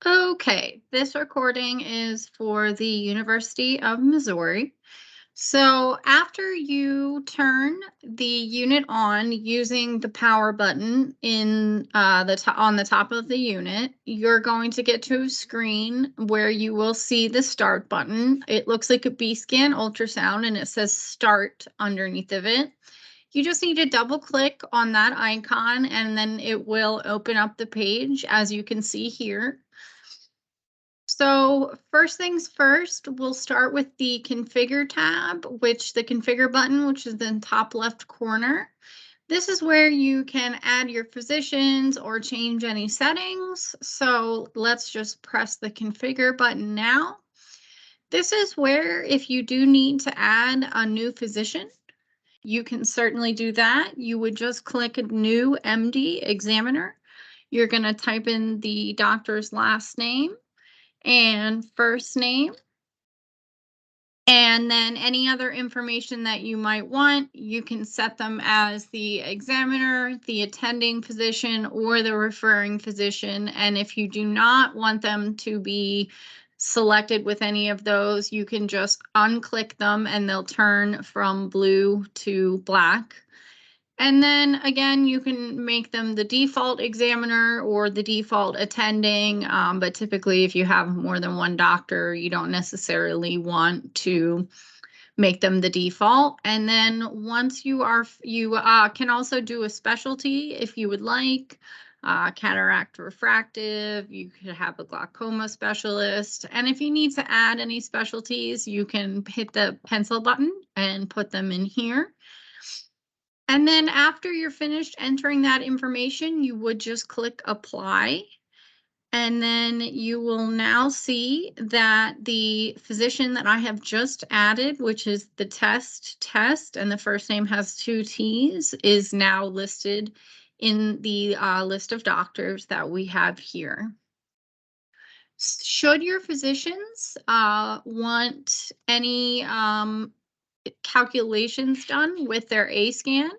Okay, this recording is for the University of Missouri. So after you turn the unit on using the power button in on the top of the unit, you're going to get to a screen where you will see the start button. It looks like a B-scan ultrasound and it says start underneath of it. You just need to double click on that icon and then it will open up the page as you can see here. So first things first, we'll start with the configure tab, which the configure button, which is in the top left corner. This is where you can add your physicians or change any settings. So let's just press the configure button now. This is where if you do need to add a new physician, you can certainly do that. You would just click new MD examiner. You're going to type in the doctor's last name and first name. And then any other information that you might want, you can set them as the examiner, the attending physician, or the referring physician. And if you do not want them to be selected with any of those, you can just unclick them and they'll turn from blue to black. And then again, you can make them the default examiner or the default attending, but typically if you have more than one doctor, you don't necessarily want to make them the default. And then once you can also do a specialty if you would like, cataract refractive, you could have a glaucoma specialist. And if you need to add any specialties, you can hit the pencil button and put them in here. And then after you're finished entering that information, you would just click apply. And then you will now see that the physician that I have just added, which is the test, and the first name has 2 T's, is now listed in the list of doctors that we have here. Should your physicians want any calculations done with their A-scan,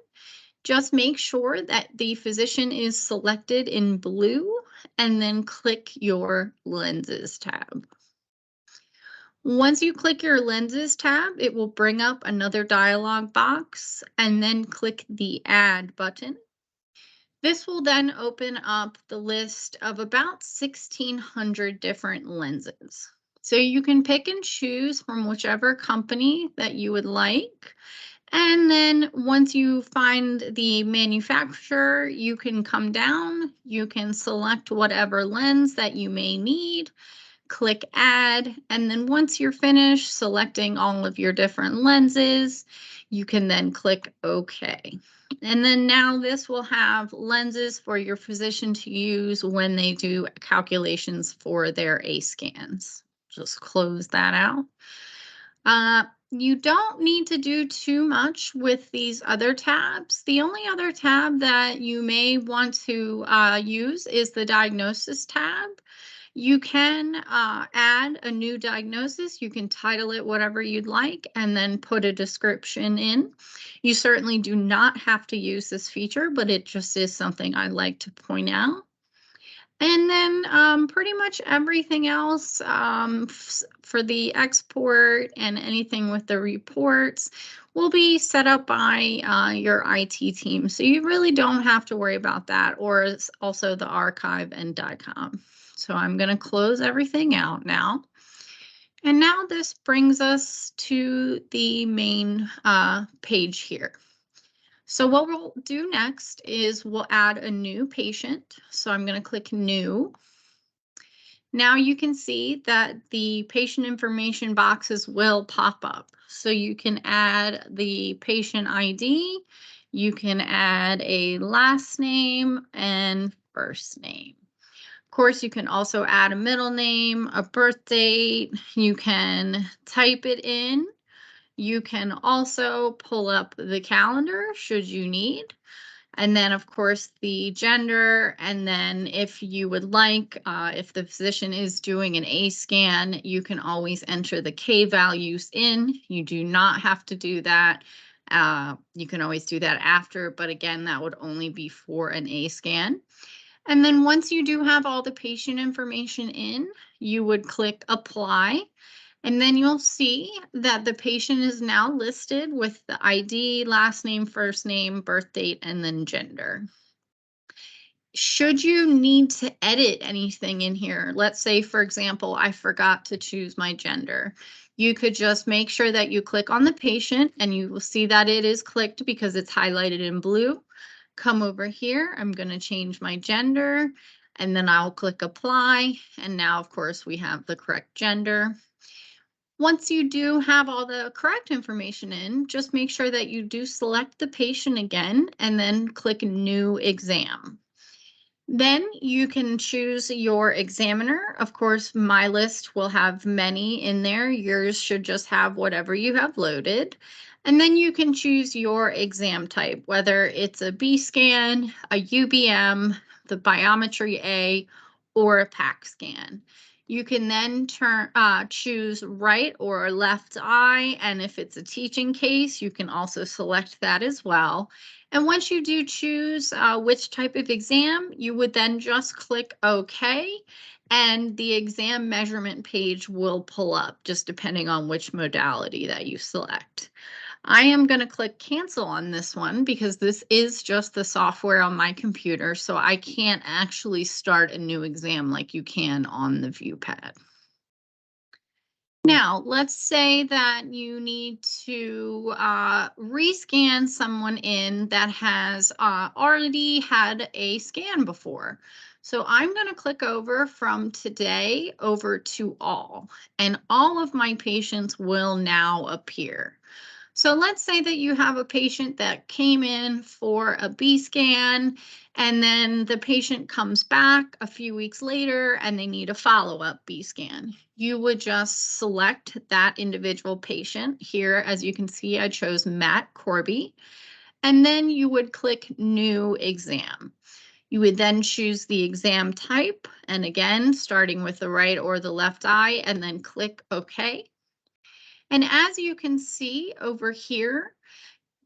just make sure that the physician is selected in blue and then click your lenses tab. Once you click your lenses tab, it will bring up another dialog box and then click the add button. This will then open up the list of about 1,600 different lenses. So you can pick and choose from whichever company that you would like. And then once you find the manufacturer, you can come down, you can select whatever lens that you may need, click add, and then once you're finished selecting all of your different lenses, you can then click OK. And then now this will have lenses for your physician to use when they do calculations for their A-scans. Just close that out. You don't need to do too much with these other tabs. The only other tab that you may want to use is the diagnosis tab. You can add a new diagnosis. You can title it whatever you'd like and then put a description in. You certainly do not have to use this feature, but it just is something I like to point out. And then pretty much everything else for the export and anything with the reports will be set up by your IT team. So you really don't have to worry about that, or also the archive and DICOM. So I'm going to close everything out now. And now this brings us to the main page here. So what we'll do next is we'll add a new patient. So I'm going to click new. Now you can see that the patient information boxes will pop up. So you can add the patient ID, you can add a last name and first name. Of course, you can also add a middle name, a birth date, you can type it in. You can also pull up the calendar should you need. And then, of course, the gender. And then if you would like, if the physician is doing an A-scan, you can always enter the K values in. You do not have to do that. You can always do that after, but again, that would only be for an A-scan. And then once you do have all the patient information in, you would click apply. And then you'll see that the patient is now listed with the ID, last name, first name, birth date, and then gender. Should you need to edit anything in here, let's say, for example, I forgot to choose my gender, you could just make sure that you click on the patient and you will see that it is clicked because it's highlighted in blue. Come over here, I'm going to change my gender and then I'll click apply. And now, of course, we have the correct gender. Once you do have all the correct information in, just make sure that you do select the patient again and then click new exam. Then you can choose your examiner. Of course, my list will have many in there. Yours should just have whatever you have loaded. And then you can choose your exam type, whether it's a B scan, a UBM, the biometry A, or a PAC scan. You can then choose right or left eye, and if it's a teaching case, you can also select that as well. And once you do choose which type of exam, you would then just click OK, and the exam measurement page will pull up, just depending on which modality that you select. I am going to click cancel on this one because this is just the software on my computer, so I can't actually start a new exam like you can on the VuPad. Now, let's say that you need to rescan someone in that has already had a scan before. So I'm going to click over from today over to all, and all of my patients will now appear. So let's say that you have a patient that came in for a B scan, and then the patient comes back a few weeks later and they need a follow-up B scan. You would just select that individual patient. Here, as you can see, I chose Matt Corby, and then you would click New Exam. You would then choose the exam type, and again, starting with the right or the left eye, and then click OK. And as you can see over here,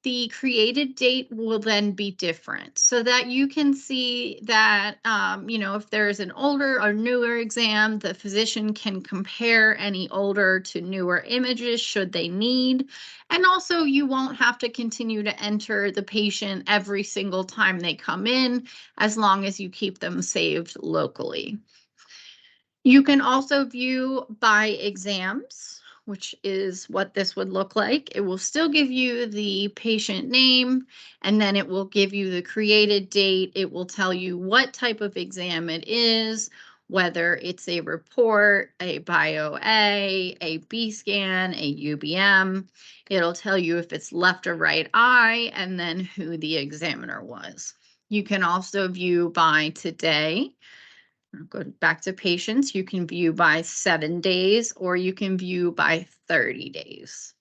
the created date will then be different so that you can see that, if there's an older or newer exam, the physician can compare any older to newer images should they need. And also you won't have to continue to enter the patient every single time they come in, as long as you keep them saved locally. You can also view by exams, which is what this would look like. It will still give you the patient name, and then it will give you the created date. It will tell you what type of exam it is, whether it's a report, a bio A B scan, a UBM. It'll tell you if it's left or right eye, and then who the examiner was. You can also view by today. Go back to patients. You can view by 7 days or you can view by 30 days.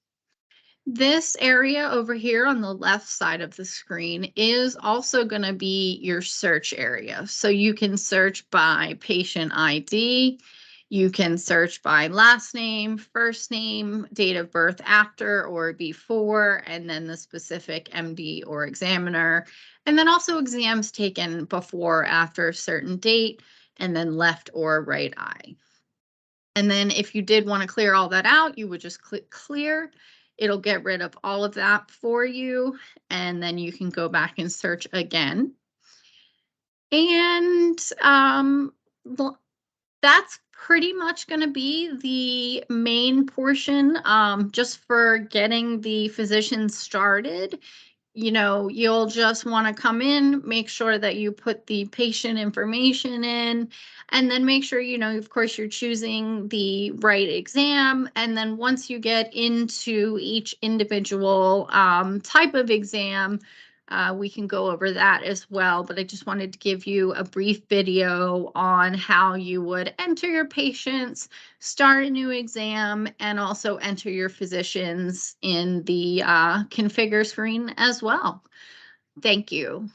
This area over here on the left side of the screen is also going to be your search area. So you can search by patient ID. You can search by last name, first name, date of birth after or before, and then the specific MD or examiner. And then also exams taken before or after a certain date, and then left or right eye. And then if you did want to clear all that out, you would just click clear. It'll get rid of all of that for you, and then you can go back and search again. And that's pretty much going to be the main portion, just for getting the physician started. You'll just want to come in, make sure that you put the patient information in, and then make sure, of course, you're choosing the right exam. And then once you get into each individual type of exam, we can go over that as well. But I just wanted to give you a brief video on how you would enter your patients, start a new exam, and also enter your physicians in the configure screen as well. Thank you.